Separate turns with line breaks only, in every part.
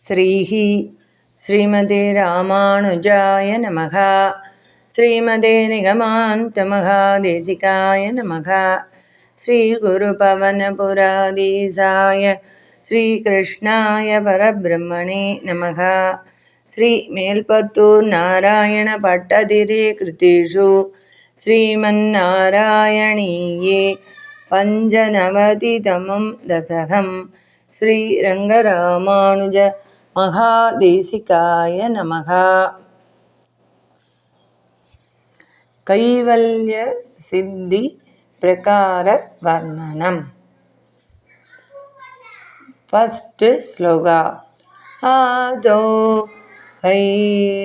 ஸ்ரீஹி ஸ்ரீமதே ராமானுஜாய நமக. ஸ்ரீமதே நிகமாந்த மகாதேசிகாய நமக. ஸ்ரீகுருபவனபுராதீசாய ஸ்ரீகிருஷ்ணாய பரபிரம்மணே நமக. ஸ்ரீ மேல்பத்தூர் நாராயண பட்டதிரே கிருதிஷு ஸ்ரீமன்னாராயணீயே பஞ்சநவதிதமம் தசகம். ஸ்ரீரங்கராமானுஜ மகாதேசிகாய நமக. கைவல்ய சித்தி பிரகார வர்ணனம். ஃபர்ஸ்ட் ஸ்லோகா. ஆதோ ஹைரண்யகர்பீம்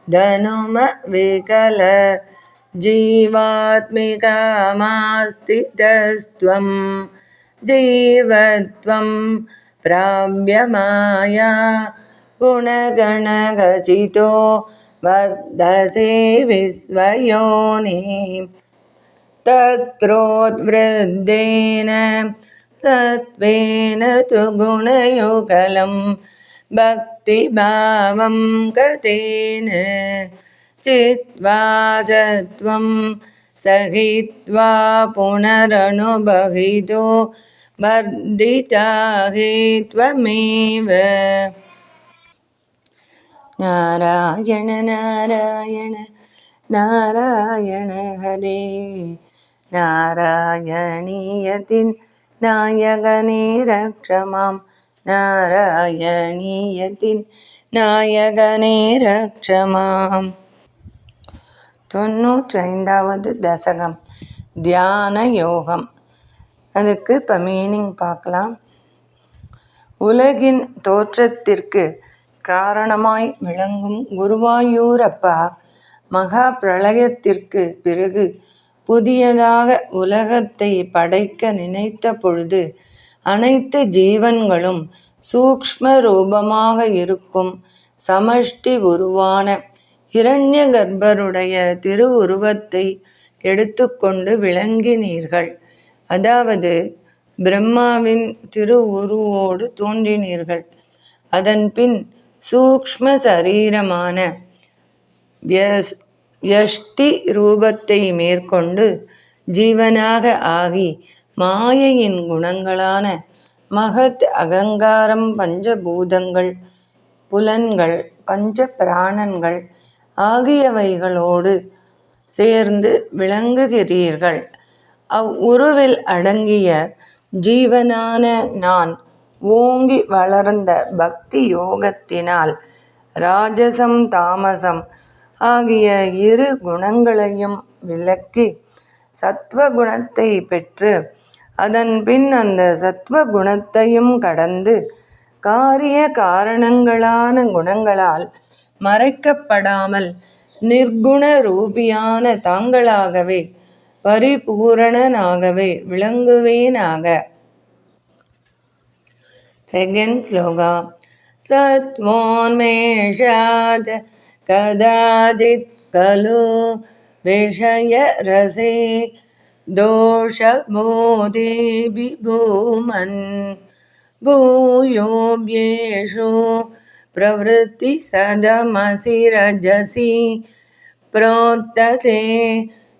தனும விகல ஜீவாத்மிகாமாஸ்திதஸ்த்வம் ஜீவத்வம் பிராப்யமாயா குணகணகசிதோ வர்தசே விஸ்வயோனிம் தத்ரோத்வ்ருத்தேன சத்வேன து குணயுகலம் பக்திபாவம் கதேன சித்வா சத்வம் சகித்வா புனரனுபகிதோ வர்திதாஹி த்வமேவ. நாராயண நாராயண நாராயண ஹரே. நாராயணீயத்தின் நாயகனே ரக்ஷமாம். நாராயணீயத்தின் நாயகனே ரக்ஷமாம். 95வது தசகம் தியான யோகம். அதுக்கு இப்போ மீனிங் பார்க்கலாம். உலகின் தோற்றத்திற்கு காரணமாய் விளங்கும் குருவாயூரப்பா மகா பிரளயத்திற்கு பிறகு புதியதாக உலகத்தை படைக்க நினைத்த பொழுது அனைத்து ஜீவன்களும் சூக்ஷ்ம ரூபமாக இருக்கும் சமஷ்டி உருவான ஹிரண்ய கர்ப்பருடைய திருவுருவத்தை எடுத்துக்கொண்டு விளங்கினீர்கள். அதாவது பிரம்மாவின் திருவுருவோடு தோன்றினீர்கள். அதன் பின் சூக்ஷ்ம சரீரமான யஷ்டி ரூபத்தை மேற்கொண்டு ஜீவனாக ஆகி மாயையின் குணங்களான மகத் அகங்காரம் பஞ்சபூதங்கள் புலன்கள் பஞ்ச பிராணன்கள் ஆகியவைகளோடு சேர்ந்து விளங்குகிறீர்கள். அவ்வுருவில் அடங்கிய ஜீவனான நான் ஓங்கி வளர்ந்த பக்தி யோகத்தினால் ராஜசம் தாமசம் ஆகிய இரு குணங்களையும் விலக்கி சத்வகுணத்தை பெற்று அதன் பின் அந்த சத்வகுணத்தையும் கடந்து காரிய காரணங்களான குணங்களால் மறைக்கப்படாமல் நிர்குண ரூபியான தாங்களாகவே பரிபூரணனாகவே விளங்குவேனாக. செகண்ட் ஸ்லோகா. சத்வோன்மேஷாத் கதாசித் கலு விஷய ரசே தோஷபோதே விபூமன் பூயோப்யேஷு பிரவருத்தி சதமசி ரஜசி ப்ரோத்ததே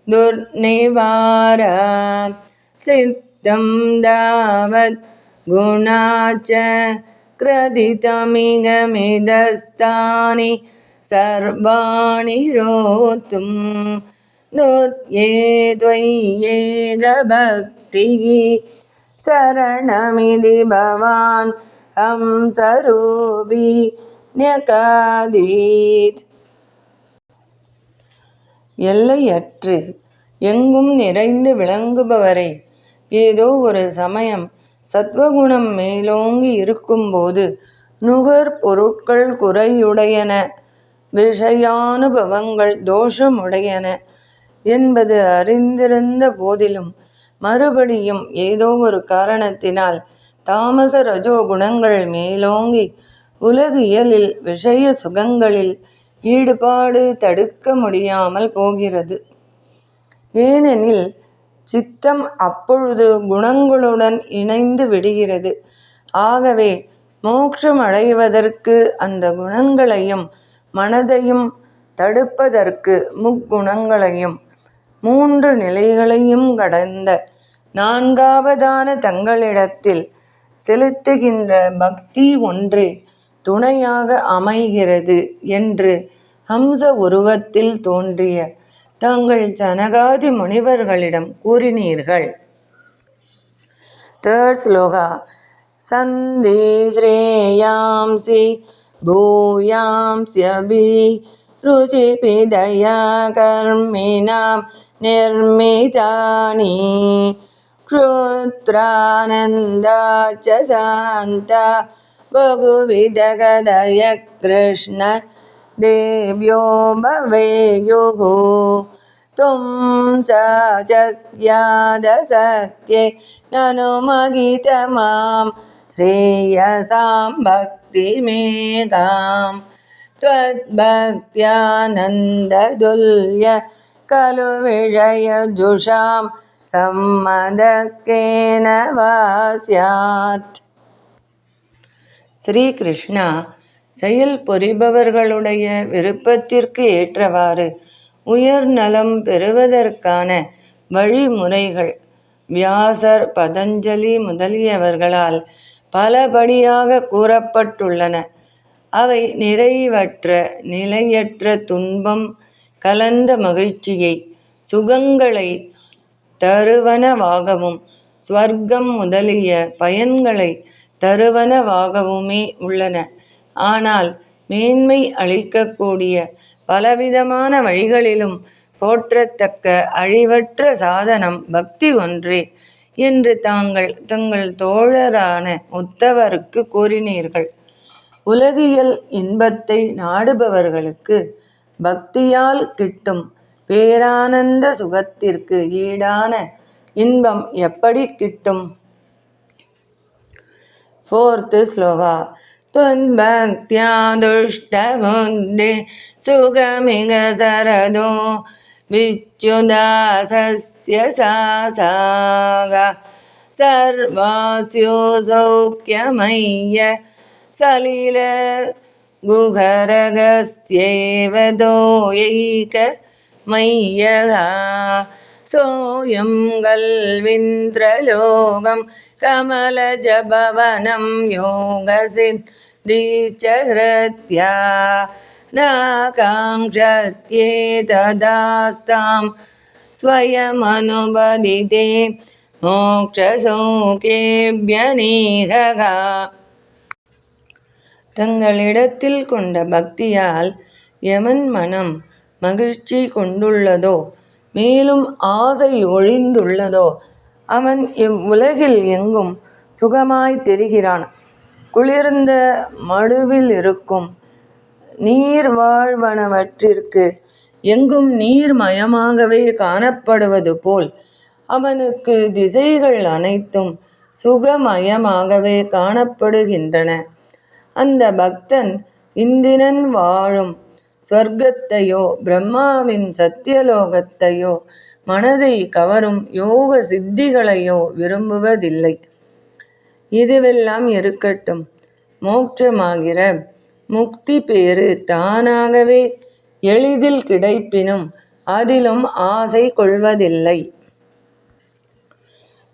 துர்நிவாரா சித்தம் தாவத் குணாச்ச கிரதிதமிகமிதஸ்தானி சர்வாணி ரோத்தும் துர்யேத்வய்யேக பக்திஹி சரணமிதி பவான் ஹம்சரூபி ன்யகாதீத். எல்லையற்று எங்கும் நிறைந்து விளங்குபவரை ஏதோ ஒரு சமயம் சத்வகுணம் மேலோங்கி இருக்கும்போது நுகர் பொருட்கள் குறையுடையன, விஷயானுபவங்கள் தோஷமுடையன என்பது அறிந்திருந்த போதிலும் மறுபடியும் ஏதோ ஒரு காரணத்தினால் தாமச ரஜோ குணங்கள் மேலோங்கி உலகியலில் விஷய சுகங்களில் ஈடுபாடு தடுக்க முடியாமல் போகிறது. ஏனெனில் சித்தம் அப்பொழுது குணங்களுடன் இணைந்து விடுகிறது. ஆகவே மோட்சம் அடைவதற்கு அந்த குணங்களையும் மனதையும் தடுப்பதற்கு முக்குணங்களையும் 3 நிலைகளையும் கடந்த 4வதான தங்களிடத்தில் செலுத்துகின்ற பக்தி ஒன்றே துணையாக அமைகிறது என்று ஹம்ச உருவத்தில் தோன்றிய தாங்கள் ஜனகாதி முனிவர்களிடம் கூறினீர்கள். 3rd ஸ்லோகா. சந்தி ஸ்ரேயாம்சி பூயாம்ஸ்யபி ருச்சிபிதயா கர்மிணாம் நிர்மிதானி க்ஷுத்ரானந்தாச்ச சாந்தா பகுவிதகதய கிருஷ்ண தேவ்யோ பவேயுः தும் சக்யாத சக்யே நனுமகித மாம் ஸ்ரேயசாம் பக்திமேகாம் த்வத்பக்த்யானந்ததுல்ய கலு விஷயஜுஷாம் சம்மதக்கேன வா ஸ்யாத். ஸ்ரீகிருஷ்ணா, செயல் புரிபவர்களுடைய விருப்பத்திற்கு ஏற்றவாறு உயர் நலம் பெறுவதற்கான வழிமுறைகள் வியாசர், பதஞ்சலி முதலியவர்களால் பலபடியாக கூறப்பட்டுள்ளன. அவை நிறைவற்ற நிலையற்ற துன்பம் கலந்த மகிழ்ச்சியை சுகங்களை தருவனவாகவும் ஸ்வர்க்கம் முதலிய பயன்களை தருவனவாகவுமே உள்ளன. ஆனால் மேன்மை அளிக்கக்கூடிய பலவிதமான வழிகளிலும் போற்றத்தக்க அழிவற்ற சாதனம் பக்தி ஒன்றே என்று தங்கள் தோழரான உத்தவருக்கு கூறினீர்கள். உலகியல் இன்பத்தை நாடுபவர்களுக்கு பக்தியால் கிட்டும் பேரானந்த சுகத்திற்கு ஈடான இன்பம் எப்படி கிட்டும்? 4th ஸ்லோகா. த்வத்பக்த்யா துஷ்டபுத்தி சுகமிக சரதோ விச்யுதாசஸ்ய சாசாக சர்வாஸ்யோ சௌக்கியமய்ய சலில குஹரகஸ்யேவ தோயைக மய்யகா சோயம் கல்விந்திரலோகம் கமலஜபவனம் யோகசித்திச்ச ஹ்ருத்யா நாகாங்க்ஷத்யேததாஸ்தாம் ஸ்வயமனுபதிதே மோக்ஷசௌகேப்யநீககா. தங்களிடத்தில் கொண்ட பக்தியால் எவன் மனம் மகிழ்ச்சி கொண்டுள்ளதோ மேலும் ஆசை ஒழிந்துள்ளதோ அவன் இவ்வுலகில் எங்கும் சுகமாய் தெரிகிறான். குளிர்ந்த மடுவில் இருக்கும் நீர்வாழ்வனவற்றிற்கு எங்கும் நீர்மயமாகவே காணப்படுவது போல் அவனுக்கு திசைகள் அனைத்தும் சுகமயமாகவே காணப்படுகின்றன. அந்த பக்தன் இந்திரன் வாழும் ஸ்வர்க்கத்தையோ பிரம்மாவின் சத்தியலோகத்தையோ மனதை கவரும் யோக சித்திகளையோ விரும்புவதில்லை. இதுவெல்லாம் இருக்கட்டும், மோட்சமாகிற முக்தி பேறு தானாகவே எளிதில் கிடைப்பினும் அதிலும் ஆசை கொள்வதில்லை.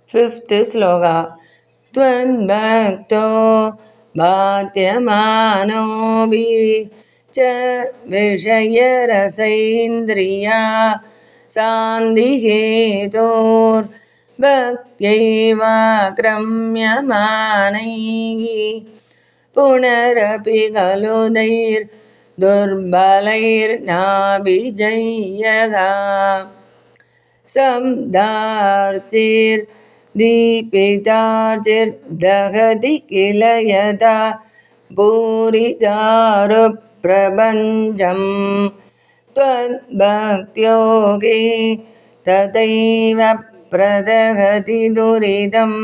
5th ஸ்லோகா. த்வத்பக்தோ பாத்யமானோபி ச விஷயரசைந்திரியா சாந்திஹேதோர் பக்த்யைவாக்ரம்யமானைஹி புனரபி கலு துர்பலைர்நாபிஜய்யகா சப்தார்ச்சிர் தீபிதார்ச்சிர்தகதி கில யதா பூரிதாரு பிரபஞ்சம் த்வத்பக்த்யோகே ததைவ பிரதகதி துரிதம்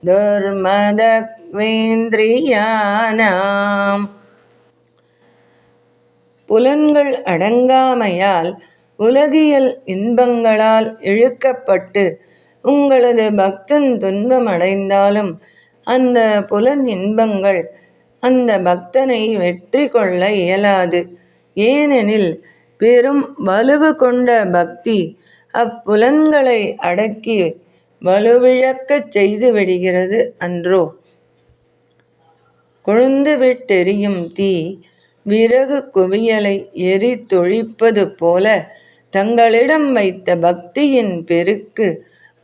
துர்மதக்வேந்திரியானாம். புலன்கள் அடங்காமையால் உலகியல் இன்பங்களால் இழுக்கப்பட்டு உங்களது பக்தன் துன்பமடைந்தாலும் அந்த புலன் இன்பங்கள் அந்த பக்தனை வெற்றி கொள்ள இயலாது. ஏனெனில் பெரும் வலுவு கொண்ட பக்தி அப்புலன்களை அடக்கி வலுவிழக்கச் செய்து விடுகிறது அன்றோ. கொழுந்து விட்டெரியும் தீ விறகு குவியலை எரித்தொழிப்பது போல தங்களிடம் வைத்த பக்தியின் பெருக்கு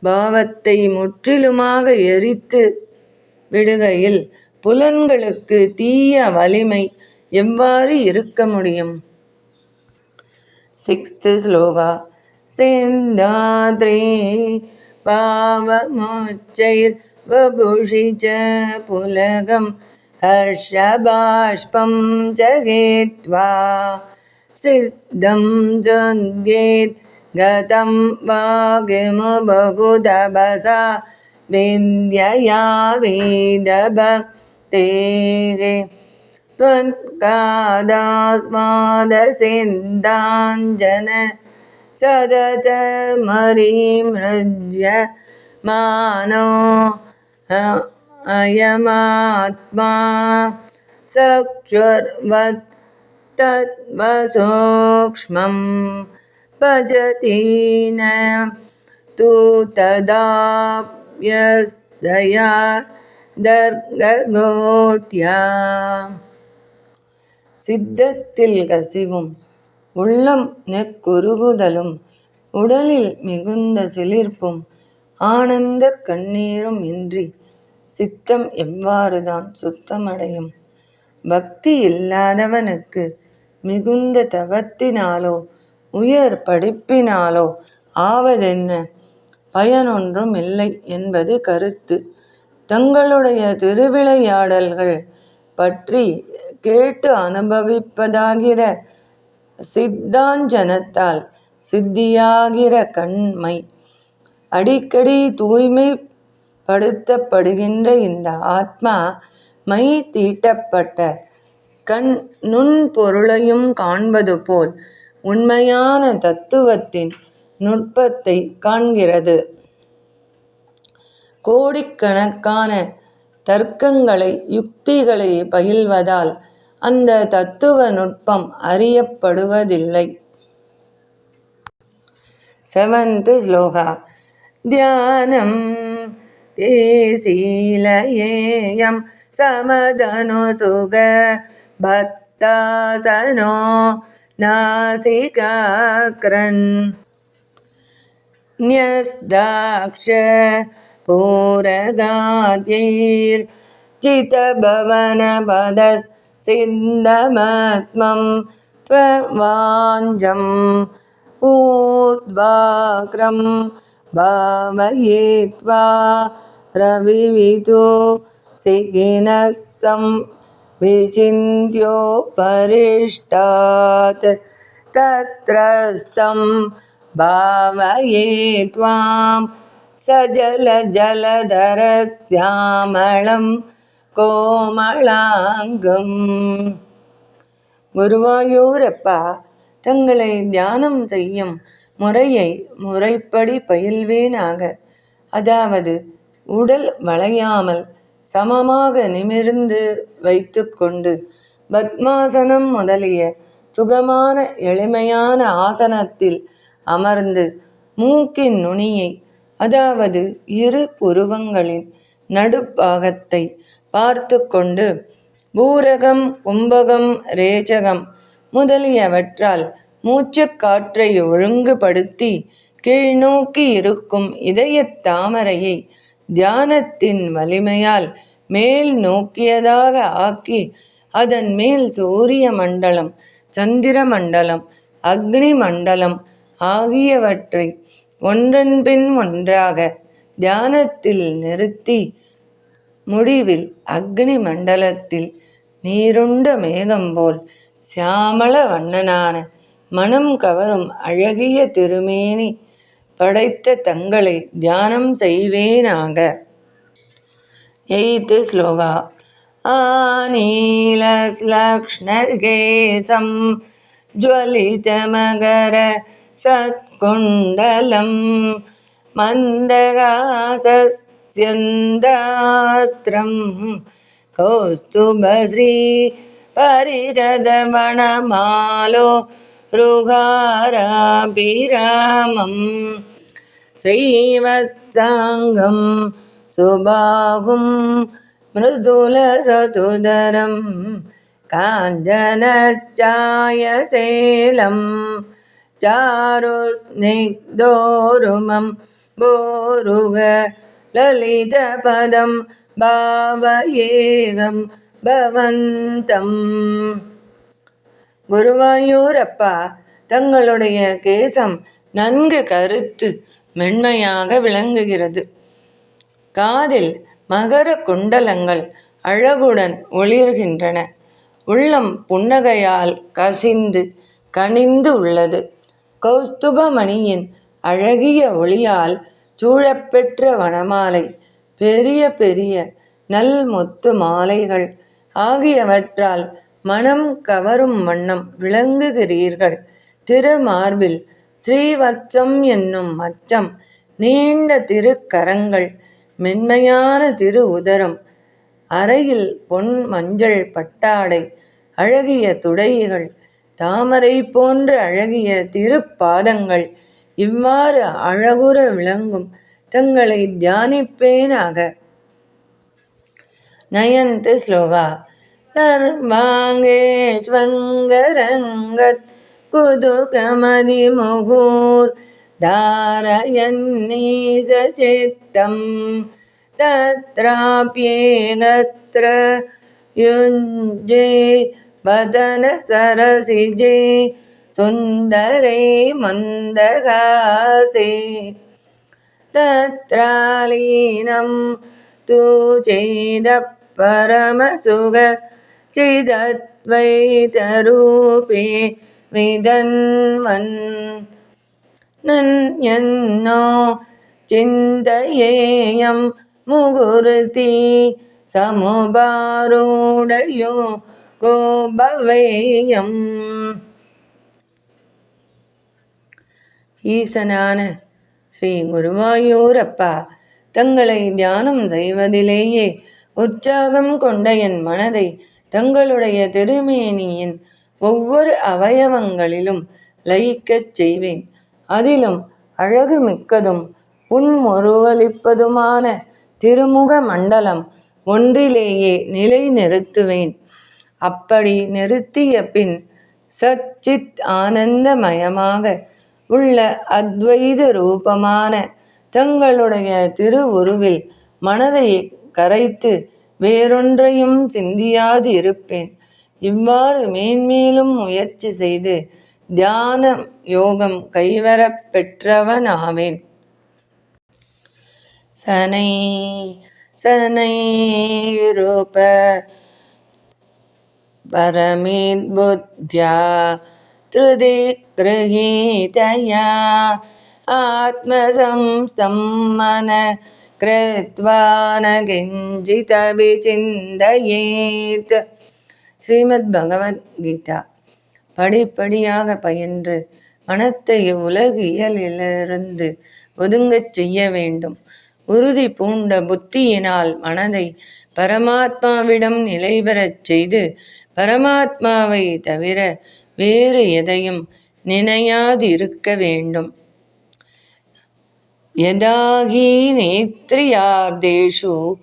பாவத்தை முற்றிலுமாக எரித்து விடுகையில் புலன்களுக்கு தீய வலிமை எவ்வாறு இருக்க முடியும்? 6th ஸ்லோகா. சிந்தாத்ரி பாவமுச்சைர் வபுஷி ச புலகம் ஹர்ஷபாஷ்பம் ஜகேத்வா சித்தம் ஜுத்யேத் கதம் வாகிமு பகுதபசா வித்யயா வேதபக்தேகே त्वत्कादास्मादसिन्दाञ्जन सततमरिमृज्य मानो अयमात्मा चक्षुर्वत् तत्त्वसूक्ष्मं भजति न तु तदाप्यस्तया दर्गगोट्या. சித்தத்தில் கசிவும் உள்ளம் நெக்குருகுதலும் உடலில் மிகுந்த சிலிர்ப்பும் ஆனந்த கண்ணீரும் இன்றி சித்தம் எவ்வாறுதான் சுத்தமடையும்? பக்தி இல்லாதவனுக்கு மிகுந்த தவத்தினாலோ உயர் படிப்பினாலோ ஆவதென்ன? பயனொன்றும் இல்லை என்பது கருத்து. தங்களுடைய திருவிளையாடல்கள் பற்றி கேட்டு அனுபவிப்பதாகிற சித்தாஞ்சனத்தால் சித்தியாகிற கண்மை அடிக்கடி தூய்மைப்படுத்தப்படுகின்ற இந்த ஆத்மா மை தீட்டப்பட்ட கண் நுண்பொருளையும் காண்பது போல் உண்மையான தத்துவத்தின் நுட்பத்தை காண்கிறது. கோடிக்கணக்கான தர்க்கங்களை யுக்திகளை பயில்வதால் அந்த தத்துவ நுட்பம் அறியப்படுவதில்லை. 7th ஸ்லோகா. தியானம் தேசீலயேயம் சமதனு சுக பத்தாசனோ நாசிகாக்ரன் ன்யஸ்தாக்ஷ பூரகாத்யைர் சிதபவனபதஸ் சிந்தமத்மம் த்வவாஞ்சம் ஊத்வாக்ரம் பாவயேத்வா ரவிவிது சிகினஸ்ஸம் விசிந்த்யோபரிஷ்டாத் தத்ரஸ்தம் பாவயேத்வாம் சஜலஜலதரஸ்யாமளம் கோமளாங்கம். குருவாயூரப்பா, தங்களை தியானம் செய்யும் முறையை முறைப்படி பயில்வேனாக. அதாவது உடல் வளையாமல் சமமாக நிமிர்ந்து வைத்து கொண்டு பத்மாசனம் முதலிய சுகமான எளிமையான ஆசனத்தில் அமர்ந்து மூக்கின் நுனியை, அதாவது இரு புருவங்களின் நடுப்பாகத்தை பார்த்து கொண்டு பூரகம் கும்பகம் ரேச்சகம் முதலியவற்றால் மூச்சுக்காற்றை ஒழுங்குபடுத்தி கீழ்நோக்கி இருக்கும் இதயத் தாமரையை தியானத்தின் வலிமையால் மேல் நோக்கியதாக ஆக்கி அதன் மேல் சூரிய மண்டலம், சந்திர மண்டலம், அக்னி மண்டலம் ஆகியவற்றை ஒன்றன் பின் ஒன்றாக தியானத்தில் நிறுத்தி முடிவில் அக்னி மண்டலத்தில் நீருண்ட மேகம் போல் சியாமள வண்ணனான மனம் கவரும் அழகிய திருமேனி படைத்த தங்களை தியானம் செய்வேனாக. 8th ஸ்லோகா. ஆநீலஸ்லக்ஷ்ணகேசம் ஜ்வலிதமகர சத்குண்டலம் மந்தகாசஸ்தப்தமேகம் कौस्तुभश्री परिगदवनमालो रुहाराभिरामम् श्रीवत्साङ्गं सुबाहुं मृदुलसतुदरं काञ्चनचायशैलं चारुस्निग्धोरुमं बोरुगललितपदं भावयेगं भवन्तम्. குருவாயூரப்பா, தங்களுடைய கேசம் நன்கு கருத்து மென்மையாக விளங்குகிறது. காதில் மகர குண்டலங்கள் அழகுடன் ஒளிர்கின்றன. உள்ளம் புன்னகையால் கசிந்து கனிந்து உள்ளது. கௌஸ்துபமணியின் அழகிய ஒளியால் சூழப்பெற்ற வனமாலை, பெரிய பெரிய நல் முத்து மாலைகள் ஆகியவற்றால் மனம் கவரும் வண்ணம் விளங்குகிறீர்கள். திருமார்பில் ஸ்ரீவத்சம் என்னும் மச்சம், நீண்ட திருக்கரங்கள், மென்மையான திரு உதரம், அறையில் பொன் மஞ்சள் பட்டாடை, அழகிய துடைகள், தாமரை போன்ற அழகிய திருப்பாதங்கள், இவ்வாறு அழகுற விளங்கும் தங்களை தியானிப்பேனாக. நயந்து ஸ்லோகா. सर्वाङ्गेष्वङ्गरङ्गत् कुतुकमदिमुहुर् धारयन्नीशचित्तं तत्राप्येकत्र युञ्जे वदनसरसिजे सुन्दरे मन्दहासे तत्रालीनं तु चेदपरमसुख चिदद्वैतरूपे विदन्वन् नन्यन्नो चिन्तयेयं मुहुर्ति समुपारूढयो गो भवेयम्. ஈசனான ஸ்ரீ குருவாயூரப்பா, தங்களை தியானம் செய்வதிலேயே உற்சாகம் கொண்ட என் மனதை தங்களுடைய திருமேனியின் ஒவ்வொரு அவயவங்களிலும் லயிக்கச் செய்வேன். அதிலும் அழகு மிக்கதும் புன்முறுவலிப்பதுமான திருமுக மண்டலம் ஒன்றிலேயே நிலை நிறுத்துவேன். அப்படி நிறுத்திய பின் சச்சித் ஆனந்தமயமாக உள்ள அத்வைத ரூபமான தங்களுடைய திருவுருவில் மனதை கரைத்து வேறொன்றையும் சிந்தியாது இருப்பேன். இவ்வாறு மேன்மேலும் முயற்சி செய்து தியான யோகம் கைவரப் பெற்றவனாவேன். சனை சனை ரூப பரமித்புத்யா த்ருதி கிரஹீதயா ஆத்மசம்ஸ்தம் மன கிருத்வா ந கிஞ்சிதபிசிந்தயேத். ஸ்ரீமத் பகவத்கீதா. படிப்படியாக பயின்று மனத்தை உலகியலிலிருந்து ஒதுங்கச் செய்ய வேண்டும். உறுதி பூண்ட புத்தியினால் மனதை பரமாத்மாவிடம் நிலைபெறச் செய்து பரமாத்மாவை தவிர வேறு எதையும் நினையாதிருக்க வேண்டும். யதாஹி நேத்ரியார்த்தேஷு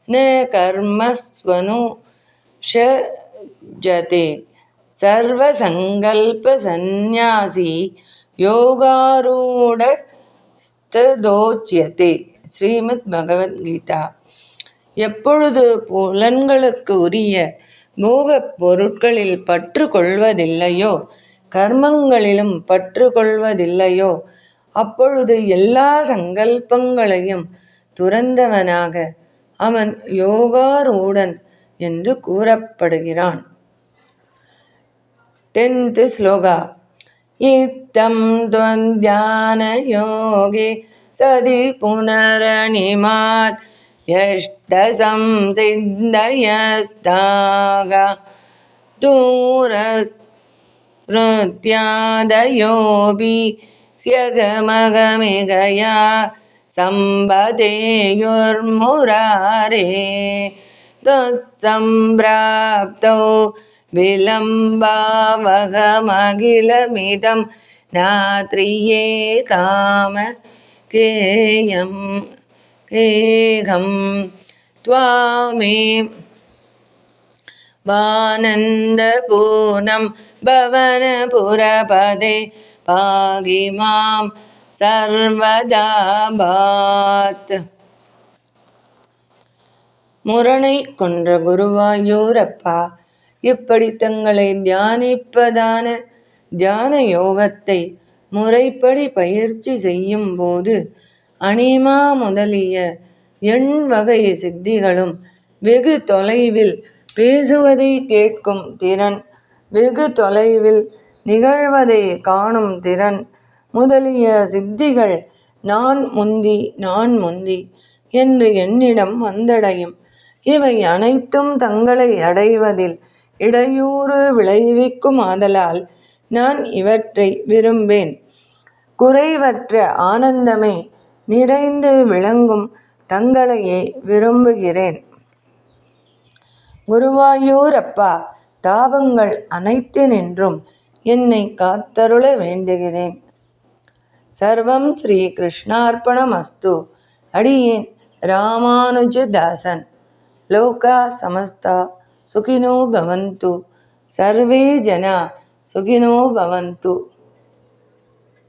ந கர்மஸ்வனுஷஜ்யதே சர்வசங்கல்ப சந்நியாசி யோகாரூடஸ்ததோச்யதே. ஸ்ரீமத் பகவத்கீதா. எப்பொழுது புலன்களுக்கு உரிய போகப் பொருட்களில் பற்று கொள்வதில்லையோ, கர்மங்களிலும் பற்று கொள்வதில்லையோ, அப்பொழுது எல்லா சங்கல்பங்களையும் துறந்தவனாக அவன் யோகாரூடன் என்று கூறப்படுகிறான். 10th ஸ்லோகா. இத்தம் துவத்யான யோகே சதி புனரணிமாத் யஷ்டசம் சித்தயஸ்தாக தூரஸ்ருத்யாதயோபி ஹ்யகமகமிகயா सम्पदेयुर्मुरारे त्वत्सम्प्राप्तौ विलम्बावहमखिलमिदं नात्रिये कामकेयं केहं त्वामे वानन्दपूर्णं भवनपुरपदे पाहि मां सर्वदा भात्. முரணை கொன்ற குருவாயூரப்பா, இப்படி தங்களை தியானிப்பதான தியான யோகத்தை முறைப்படி பயிற்சி செய்யும் போது அனிமா முதலிய வகை சித்திகளும், வெகு தொலைவில் பேசுவதை கேட்கும் திறன், வெகு தொலைவில் நிகழ்வதை காணும் திறன் முதலிய சித்திகள் நான் முந்தி என்று என்னிடம் வந்தடையும். இவை அனைத்தும் தங்களை அடைவதில் இடையூறு விளைவிக்கும் ஆதலால் நான் இவற்றை விரும்பேன். குறைவற்ற ஆனந்தமே நிறைந்து விளங்கும் தங்களையே விரும்புகிறேன். குருவாயூரப்பா, தாபங்கள் அனைத்தினின்றும் என்னை காத்தருள வேண்டுகிறேன். சர்வம் ஸ்ரீ கிருஷ்ணார்ப்பணமஸ்து. அடியேன் ராமானுஜதாசன். லோகா சமஸ்தா சுகினோ பவந்து. சர்வே ஜனா சுகினோ பவந்து.